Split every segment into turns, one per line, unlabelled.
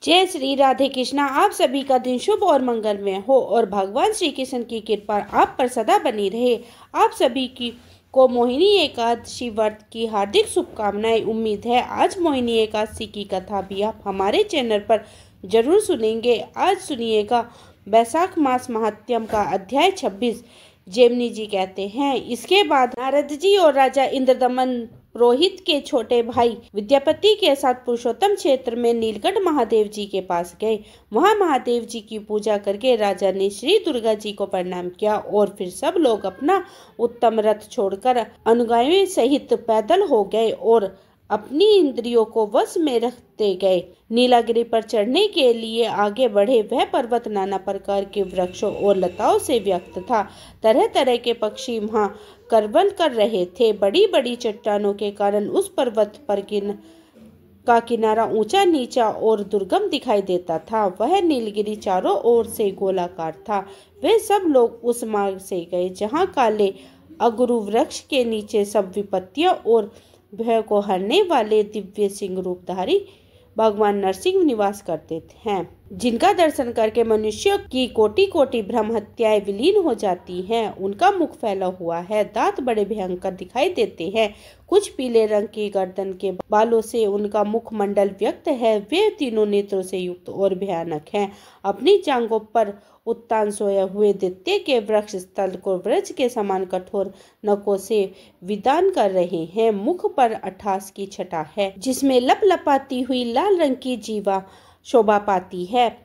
जय श्री राधे कृष्णा। आप सभी का दिन शुभ और मंगलमय हो और भगवान श्री कृष्ण की कृपा आप पर सदा बनी रहे। आप सभी की को मोहिनी एकादशी व्रत की हार्दिक शुभकामनाएं। उम्मीद है आज मोहिनी एकादशी की कथा भी आप हमारे चैनल पर जरूर सुनेंगे। आज सुनिएगा वैशाख मास महात्म्य का अध्याय 26। जेमिनी जी कहते हैं, इसके बाद नारद जी और राजा इंद्रदमन रोहित के छोटे भाई विद्यापति के साथ पुरुषोत्तम क्षेत्र में नीलकंठ महादेव जी के पास गए। वहां महादेव जी की पूजा करके राजा ने श्री दुर्गा जी को प्रणाम किया और फिर सब लोग अपना उत्तम रथ छोड़कर अनुगामी सहित पैदल हो गए और अपनी इंद्रियों को वश में रखते गए। नीलागिरी पर चढ़ने के लिए आगे बढ़े। वह पर्वत नाना प्रकार के वृक्षों और लताओं से व्यक्त था। तरह तरह के पक्षी वहां करवल कर रहे थे। बड़ी बड़ी चट्टानों के कारण उस पर्वत पर का किनारा ऊंचा नीचा और दुर्गम दिखाई देता था। वह नीलगिरी चारों ओर से गोलाकार था। वे सब लोग उस मार्ग से गए जहाँ काले अगरू वृक्ष के नीचे सब विपत्तियां और भय को हरने वाले दिव्य सिंह रूपधारी भगवान नरसिंह निवास करते हैं, जिनका दर्शन करके मनुष्यों की कोटि कोटि भ्रम हत्याएं विलीन हो जाती हैं। उनका मुख फैला हुआ है, दांत बड़े भयंकर दिखाई देते हैं। कुछ पीले रंग की गर्दन के बालों से उनका मुखमंडल व्यक्त है। वे तीनों नेत्रों से युक्त और भयानक हैं। अपनी जांघों पर उत्तान सोए हुए दैत्य के वृक्ष स्थल को वृक्ष के समान कठोर नखों से विदान कर रहे हैं। मुख पर अठास की छटा है, जिसमें लपलपाती हुई लाल रंग की जीवा शोभा पाती है।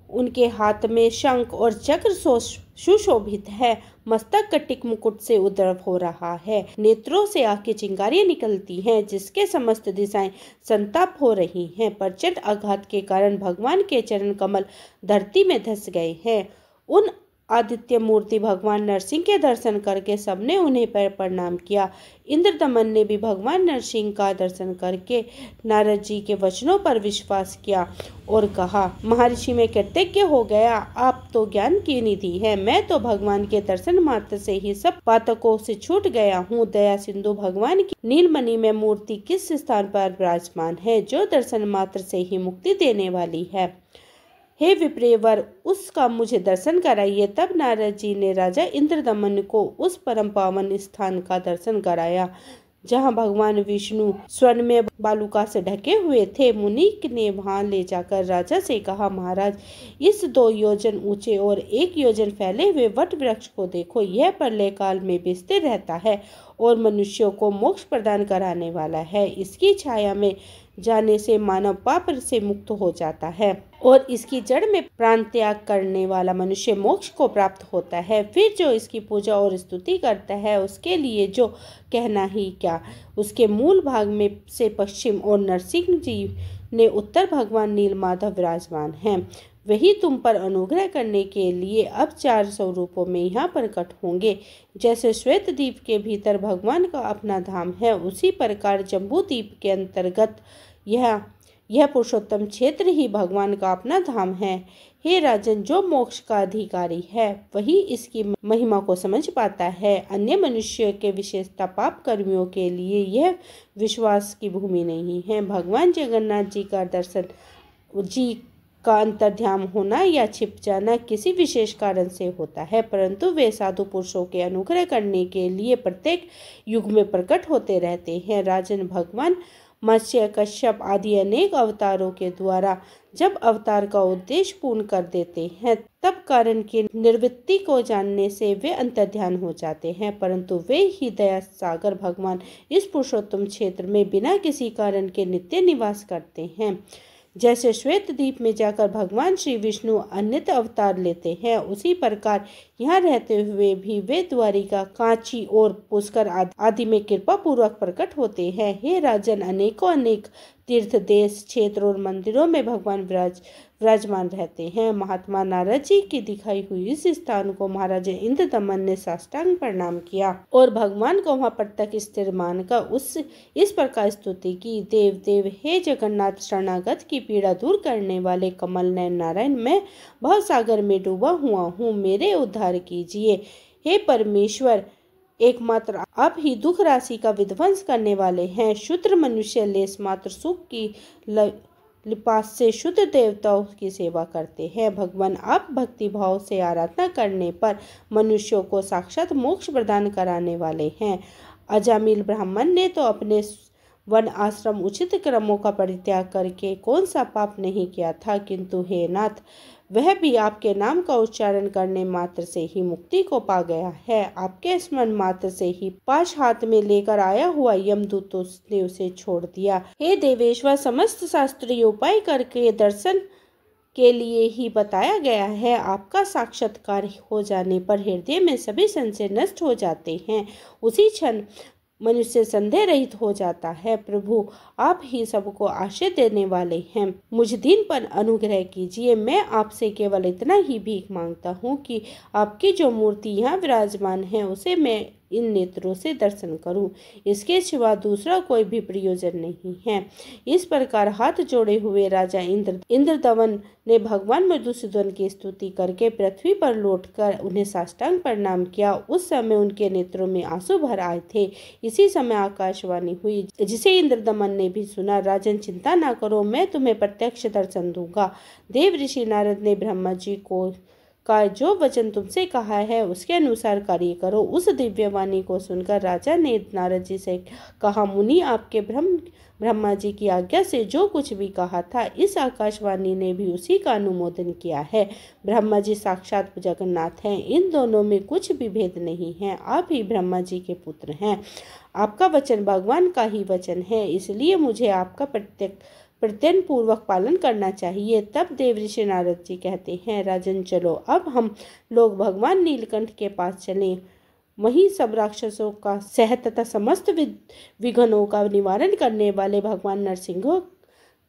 उनके हाथ में शंख और चक्र सुशोभित है। मस्तक कटिक मुकुट से उद्रव हो रहा है। नेत्रों से आग की चिंगारियां निकलती हैं, जिसके समस्त दिशाएं संताप हो रही हैं। प्रचंड आघात के कारण भगवान के चरण कमल धरती में धंस गए हैं। उन आदित्य मूर्ति भगवान नरसिंह के दर्शन करके सबने उन्हें पर प्रणाम किया। इंद्रदमन ने भी भगवान नरसिंह का दर्शन करके नारद जी के वचनों पर विश्वास किया और कहा, महर्षि में कृतज्ञ हो गया। आप तो ज्ञान की निधि है। मैं तो भगवान के दर्शन मात्र से ही सब पातकों से छूट गया हूँ। दया सिंधु भगवान की नीलमणि में मूर्ति किस स्थान पर विराजमान है, जो दर्शन मात्र से ही मुक्ति देने वाली है। हे विप्रेवर, उसका मुझे दर्शन कराइए। तब नारद जी ने राजा इंद्रदमन को उस परम पावन स्थान का दर्शन कराया जहां भगवान विष्णु स्वर्ण में बालुका से ढके हुए थे। मुनि ने वहां ले जाकर राजा से कहा, महाराज, इस 2 योजन ऊंचे और 1 योजन फैले हुए वट वृक्ष को देखो। यह प्रलय काल में स्थिर रहता है और मनुष्यों को मोक्ष प्रदान कराने वाला है। इसकी छाया में जाने से मानव पाप से मुक्त हो जाता है और इसकी जड़ में प्राण त्याग करने वाला मनुष्य मोक्ष को प्राप्त होता है। फिर जो इसकी पूजा और स्तुति करता है, उसके लिए जो कहना ही क्या। उसके मूल भाग में से पश्चिम और नरसिंह जी ने उत्तर भगवान नीलमाधव विराजमान हैं। वही तुम पर अनुग्रह करने के लिए अब 4 स्वरूपों में यहाँ प्रकट होंगे। जैसे श्वेत द्वीप के भीतर भगवान का अपना धाम है, उसी प्रकार जम्बू द्वीप के अंतर्गत यह पुरुषोत्तम क्षेत्र ही भगवान का अपना धाम है। हे राजन, जो मोक्ष का अधिकारी है वही इसकी महिमा को समझ पाता है। अन्य मनुष्य के विशेषता पाप कर्मियों के लिए यह विश्वास की भूमि नहीं है। भगवान जगन्नाथ जी का दर्शन जी का अंतर्ध्यान होना या छिप जाना किसी विशेष कारण से होता है, परंतु वे साधु पुरुषों के अनुग्रह करने के लिए प्रत्येक युग में प्रकट होते रहते हैं। राजन, भगवान मत्स्य, कश्यप आदि अनेक अवतारों के द्वारा जब अवतार का उद्देश्य पूर्ण कर देते हैं, तब कारण की निवृत्ति को जानने से वे अंतर्ध्यान हो जाते हैं, परंतु वे ही दया सागर भगवान इस पुरुषोत्तम क्षेत्र में बिना किसी कारण के नित्य निवास करते हैं। जैसे श्वेत द्वीप में जाकर भगवान श्री विष्णु अन्यत अवतार लेते हैं, उसी प्रकार यहाँ रहते हुए भी वे द्वारिका, कांची और पुष्कर आदि में कृपा पूर्वक प्रकट होते हैं। हे राजन, अनेकों अनेक तीर्थ, देश, क्षेत्र और मंदिरों में भगवान विराजमान रहते हैं। महात्मा नारद जी की दिखाई हुई इस स्थान को महाराजा इंद्रदमन ने साष्टांग प्रणाम किया और भगवान को वहां प्रत्यक्ष स्थिर मानकर इस प्रकार स्तुति की, देव देव, हे जगन्नाथ, शरणागत की पीड़ा दूर करने वाले कमल नयन नारायण, मैं भव सागर में डूबा हुआ हूँ, मेरे उद्धार कीजिए। हे परमेश्वर, एकमात्र आप ही दुख राशि का विध्वंस करने वाले हैं। शूद्र मनुष्य लेस मात्र सुख की लिपास से शुद्ध देवताओं की सेवा करते हैं। भगवान आप भक्ति भाव से आराधना करने पर मनुष्यों को साक्षात मोक्ष प्रदान कराने वाले हैं। अजामिल ब्राह्मण ने तो अपने वन आश्रम उचित क्रमों का परित्याग करके कौन सा पाप नहीं किया था, किंतु हे नाथ, वह भी आपके नाम का उच्चारण करने मात्र से ही मुक्ति को पा गया है। आपके स्मरण मात्र से ही पाश हाथ में लेकर आया हुआ यमदूत ने उसे छोड़ दिया। हे देवेश्वर, समस्त शास्त्रीय उपाय करके दर्शन के लिए ही बताया गया है। आपका साक्षात्कार हो जाने पर हृदय में सभी संशय नष्ट हो जाते हैं। उसी क्षण मनुष्य संदेह रहित हो जाता है। प्रभु, आप ही सबको आश्रय देने वाले हैं। मुझ दीन पर अनुग्रह कीजिए। मैं आपसे केवल इतना ही भीख मांगता हूँ कि आपकी जो मूर्ति यहाँ विराजमान है उसे मैं इन नेत्रों से दर्शन करूं। इसके सिवा दूसरा कोई भी प्रयोजन नहीं है। इस प्रकार हाथ जोड़े हुए राजा इंद्रदमन ने भगवान मधुसूदन की स्तुति करके पृथ्वी पर लौटकर उन्हें साष्टांग प्रणाम किया। उस समय उनके नेत्रों में आंसू भर आए थे। इसी समय आकाशवाणी हुई, जिसे इंद्रदमन ने भी सुना। राजन, चिंता न करो, मैं तुम्हें प्रत्यक्ष दर्शन दूंगा। देव ऋषि नारद ने ब्रह्मा जी को का जो वचन तुमसे कहा है उसके अनुसार कार्य करो। उस दिव्यवाणी को सुनकर राजा ने नारद जी से कहा, मुनि, आपके ब्रह्मा जी की आज्ञा से जो कुछ भी कहा था, इस आकाशवाणी ने भी उसी का अनुमोदन किया है। ब्रह्मा जी साक्षात जगन्नाथ हैं। इन दोनों में कुछ भी भेद नहीं है। आप ही ब्रह्मा जी के पुत्र हैं। आपका वचन भगवान का ही वचन है, इसलिए मुझे आपका प्रत्यय पूर्वक पालन करना चाहिए। तब देव ऋषि नारद जी कहते हैं, राजन, चलो अब हम लोग भगवान नीलकंठ के पास चलें। वहीं सब राक्षसों का सह तथा समस्त विघ्नों का निवारण करने वाले भगवान नरसिंह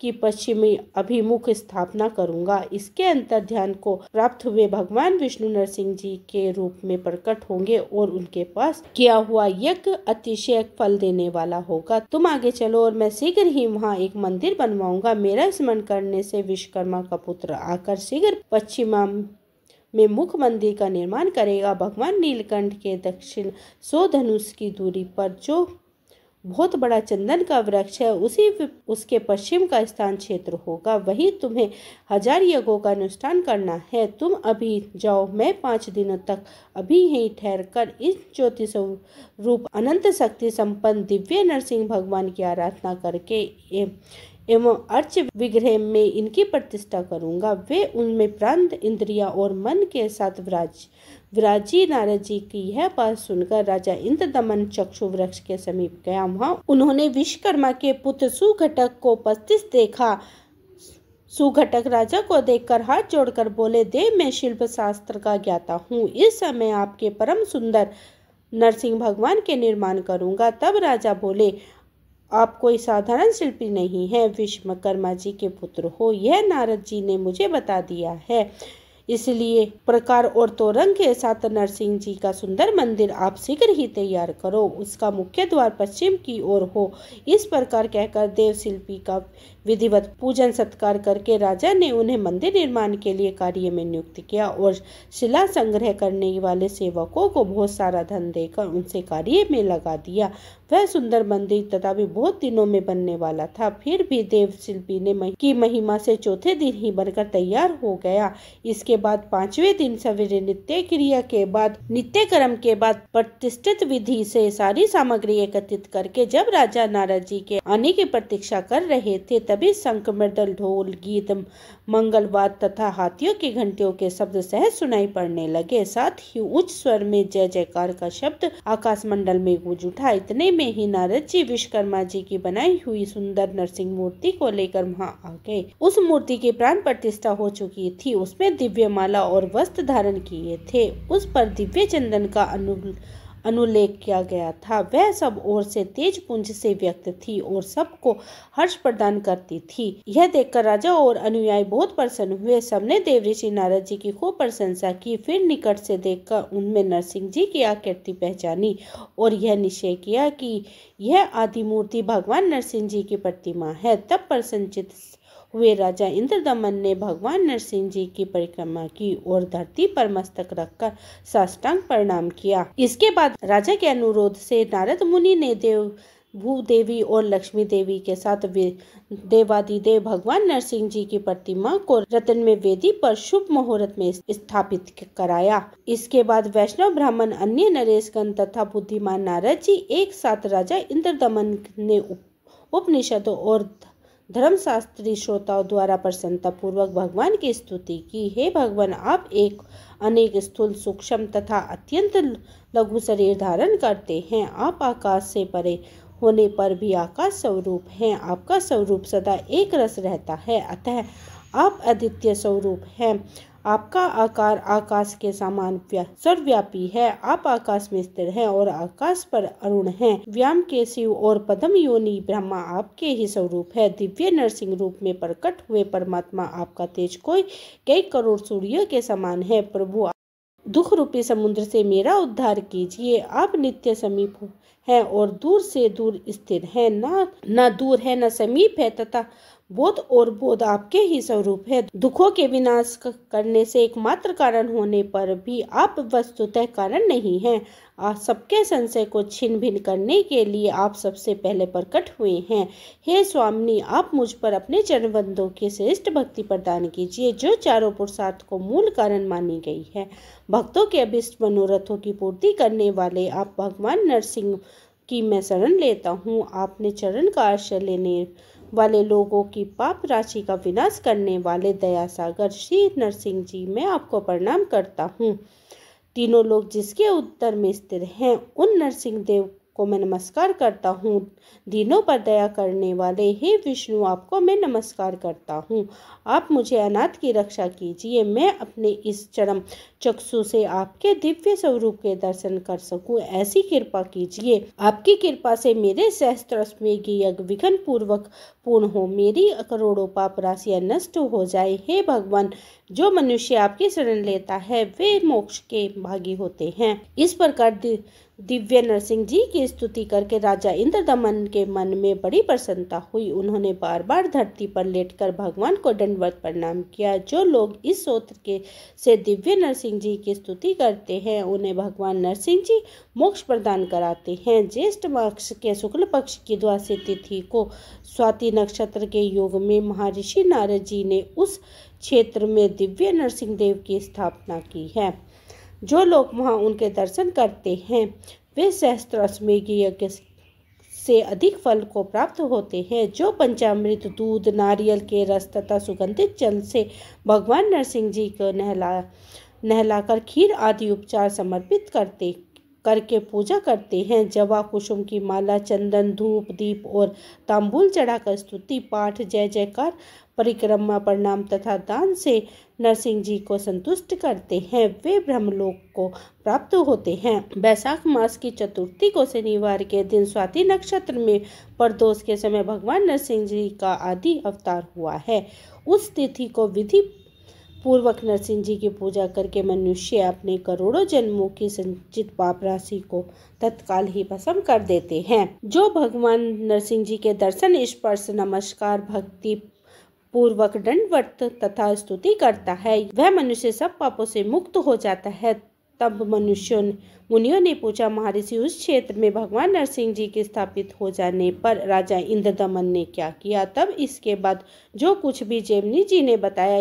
की पश्चिमी अभिमुख स्थापना करूंगा। इसके अंतर ध्यान को प्राप्त हुए भगवान विष्णु नरसिंह जी के रूप में प्रकट होंगे और उनके पास किया हुआ यज्ञ अतिशय फल देने वाला होगा। तुम आगे चलो और मैं शीघ्र ही वहाँ एक मंदिर बनवाऊंगा। मेरा स्मरण करने से विश्वकर्मा का पुत्र आकर शीघ्र पश्चिमा में मुख्य मंदिर का निर्माण करेगा। भगवान नीलकंठ के दक्षिण 100 धनुष की दूरी पर जो बहुत बड़ा चंदन का वृक्ष है, उसके पश्चिम का स्थान क्षेत्र होगा। वही तुम्हें 1000 यज्ञों का अनुष्ठान करना है। तुम अभी जाओ। मैं 5 दिनों तक अभी यहीं ठहरकर इस ज्योति स्वरूप अनंत शक्ति संपन्न दिव्य नरसिंह भगवान की आराधना करके एवं अर्च विग्रह में इनकी प्रतिष्ठा करूंगा। वे उनमें प्राण, इंद्रिया और मन के साथ विराजी। नारद जी की यह बात सुनकर राजा इंद्रदमन चक्षु वृक्ष के समीप गया। वहाँ उन्होंने विश्वकर्मा के पुत्र सुघटक को उपस्थित देखा। सुघटक राजा को देखकर हाथ जोड़कर बोले, देव, मैं शिल्प शास्त्र का ज्ञाता हूँ। इस समय आपके परम सुंदर नरसिंह भगवान के निर्माण करूंगा। तब राजा बोले, आप कोई साधारण शिल्पी नहीं है, विश्वकर्मा जी के पुत्र हो। यह नारद जी ने मुझे बता दिया है। इसलिए प्रकार और तोरंग के साथ नरसिंह जी का सुंदर मंदिर आप शीघ्र ही तैयार करो। उसका मुख्य द्वार पश्चिम की ओर हो। इस प्रकार कहकर देव शिल्पी का विधिवत पूजन सत्कार करके राजा ने उन्हें मंदिर निर्माण के लिए कार्य में नियुक्त किया और शिला संग्रह करने वाले सेवकों को बहुत सारा धन देकर उनसे कार्य में लगा दिया। वह सुंदर मंदिर तथा भी बहुत दिनों में बनने वाला था। फिर भी देव शिल्पी ने की महिमा से चौथे दिन ही बनकर तैयार हो गया। इसके बाद 5वें दिन सवेरे नित्य कर्म के बाद प्रतिष्ठित विधि से सारी सामग्री एकत्रित करके जब राजा नारद जी के आने की प्रतीक्षा कर रहे थे, तभी शंख, मृदल, ढोल, गीत, मंगलवाद तथा हाथियों की घंटियों के शब्द सहज सुनाई पड़ने लगे। साथ ही उच्च स्वर में जय जयकार का शब्द आकाश मंडल में गूंज उठा। इतने में ही नारद जी विश्वकर्मा जी की बनाई हुई सुंदर नरसिंह मूर्ति को लेकर वहां आ गए। उस मूर्ति की प्राण प्रतिष्ठा हो चुकी थी। उसमें दिव्य माला और वस्त्र धारण किए थे। उस पर दिव्य चंदन का अनुलेख किया गया था। वह सब ओर से तेज पुंज से व्यक्त थी और सबको हर्ष प्रदान करती थी। यह देखकर राजा और अनुयायी बहुत प्रसन्न हुए। सबने देव ऋषि नारद जी की खूब प्रशंसा की। फिर निकट से देखकर उनमें नरसिंह जी की आकृति पहचानी और यह निश्चय किया कि यह आदि मूर्ति भगवान नरसिंह जी की प्रतिमा है। तब प्रसन्नचित्त हुए राजा इंद्रदमन ने भगवान नरसिंह जी की परिक्रमा की और धरती पर मस्तक रखकर साष्टांग प्रणाम किया। इसके बाद राजा के अनुरोध से नारद मुनि ने भूदेवी और लक्ष्मी देवी के साथ देवादिदेव भगवान नरसिंह जी की प्रतिमा को रतन में वेदी पर शुभ मुहूर्त में स्थापित कराया। इसके बाद वैष्णव ब्राह्मण, अन्य नरेशगण तथा बुद्धिमान नारद जी एक साथ राजा इंद्रदमन ने उपनिषदों और धर्मशास्त्री श्रोताओं द्वारा प्रसन्नता पूर्वक भगवान की स्तुति की। हे भगवान, आप एक अनेक स्थूल, सूक्ष्म तथा अत्यंत लघु शरीर धारण करते हैं। आप आकाश से परे होने पर भी आकाश स्वरूप हैं। आपका स्वरूप सदा एक रस रहता है, अतः आप अद्वितीय स्वरूप हैं। आपका आकार आकाश के समान सर्वव्यापी है। आप आकाश में स्थिर हैं और आकाश पर अरुण हैं। व्याम के शिव और पद्म योनि ब्रह्मा आपके ही स्वरूप है। दिव्य नरसिंह रूप में प्रकट हुए परमात्मा, आपका तेज कई करोड़ सूर्यों के समान है। प्रभु, दुख रूपी समुद्र से मेरा उद्धार कीजिए। आप नित्य समीप हैं और दूर से दूर स्थिर हैं, ना दूर है न समीप है, तथा बोध और बोध आपके ही स्वरूप है। दुखों के विनाश करने से एकमात्र कारण होने पर भी आप वस्तुतः कारण नहीं हैं। सबके संशय को छिन्न भिन्न करने के लिए आप सबसे पहले प्रकट हुए हैं। हे स्वामिनी, आप मुझ पर अपने चरणबंदों की श्रेष्ठ भक्ति प्रदान कीजिए, जो चारों पुरुषार्थ को मूल कारण मानी गई है। भक्तों के अभिष्ट मनोरथों की पूर्ति करने वाले आप भगवान नरसिंह की मैं शरण लेता हूँ। आपने चरण का आश्रय लेने वाले लोगों की पाप राशि का विनाश करने वाले दया सागर श्री नरसिंह जी, मैं आपको प्रणाम करता हूँ। तीनों लोग जिसके उत्तर में स्थिर हैं, उन नरसिंह देव को मैं नमस्कार करता हूँ। दीनों पर दया करने वाले हे विष्णु, आपको मैं नमस्कार करता हूँ। आप मुझे अनाथ की रक्षा कीजिए, मैं अपने इस चरम चक्षु से आपके दिव्य स्वरूप के दर्शन कर सकूं, ऐसी कृपा कीजिए। आपकी कृपा से मेरे सहस्त्राश्वमेध यज्ञ विघ्न पूर्वक पूर्ण हो, मेरी करोड़ों पाप राशियां नष्ट हो जाए। हे भगवान, जो मनुष्य आपकी शरण लेता है वे मोक्ष के भागी होते हैं। इस प्रकार दिव्य नरसिंह जी की स्तुति करके राजा इंद्रदमन के मन में बड़ी प्रसन्नता हुई। उन्होंने बार बार धरती पर लेटकर भगवान को दंडवत प्रणाम किया। जो लोग इस स्तोत्र से दिव्य नरसिंह जी की स्तुति करते हैं, उन्हें भगवान नरसिंह जी मोक्ष प्रदान कराते हैं। ज्येष्ठ मास के शुक्ल पक्ष की द्वादशी तिथि को स्वाति नक्षत्र के योग में महर्षि नारद जी ने उस क्षेत्र में दिव्य नरसिंह देव की स्थापना की है। जो लोग वहां उनके दर्शन करते हैं वे सहस्त्राश्वमेध यज्ञ से अधिक फल को प्राप्त होते हैं। जो पंचामृत, दूध, नारियल के रस तथा सुगंधित जल से भगवान नरसिंह जी को नहलाकर खीर आदि उपचार समर्पित करके पूजा करते हैं, जवा, कुसुम की माला, चंदन, धूप, दीप और तांबूल चढ़ाकर स्तुति पाठ, जय जयकार, परिक्रमा, प्रणाम तथा दान से नरसिंह जी को संतुष्ट करते हैं, वे ब्रह्मलोक को प्राप्त होते हैं। वैशाख मास की चतुर्थी को शनिवार के दिन स्वाति नक्षत्र में प्रदोष के समय भगवान नरसिंह जी का आदि अवतार हुआ है। उस तिथि को विधि पूर्वक नरसिंह जी की पूजा करके मनुष्य अपने करोड़ों जन्मों की संचित पाप राशि को तत्काल ही भस्म कर देते हैं। जो भगवान नरसिंह जी के दर्शन, स्पर्श, नमस्कार, भक्ति पूर्वक दंडवत तथा स्तुति करता है, वह मनुष्य सब पापों से मुक्त हो जाता है। तब मुनियों ने पूछा, महर्षि, उस क्षेत्र में भगवान नरसिंह जी के स्थापित हो जाने पर राजा इंद्रदमन ने क्या किया? तब इसके बाद जो कुछ भी जेमिनी जी ने बताया,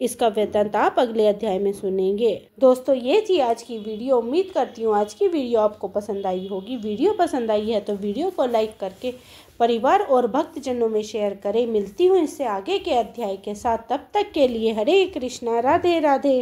इसका वृत्तांत आप अगले अध्याय में सुनेंगे। दोस्तों, ये थी आज की वीडियो। उम्मीद करती हूँ आज की वीडियो आपको पसंद आई होगी। वीडियो पसंद आई है तो वीडियो को लाइक करके परिवार और भक्तजनों में शेयर करें। मिलती हूँ इससे आगे के अध्याय के साथ। तब तक के लिए हरे कृष्णा, राधे राधे।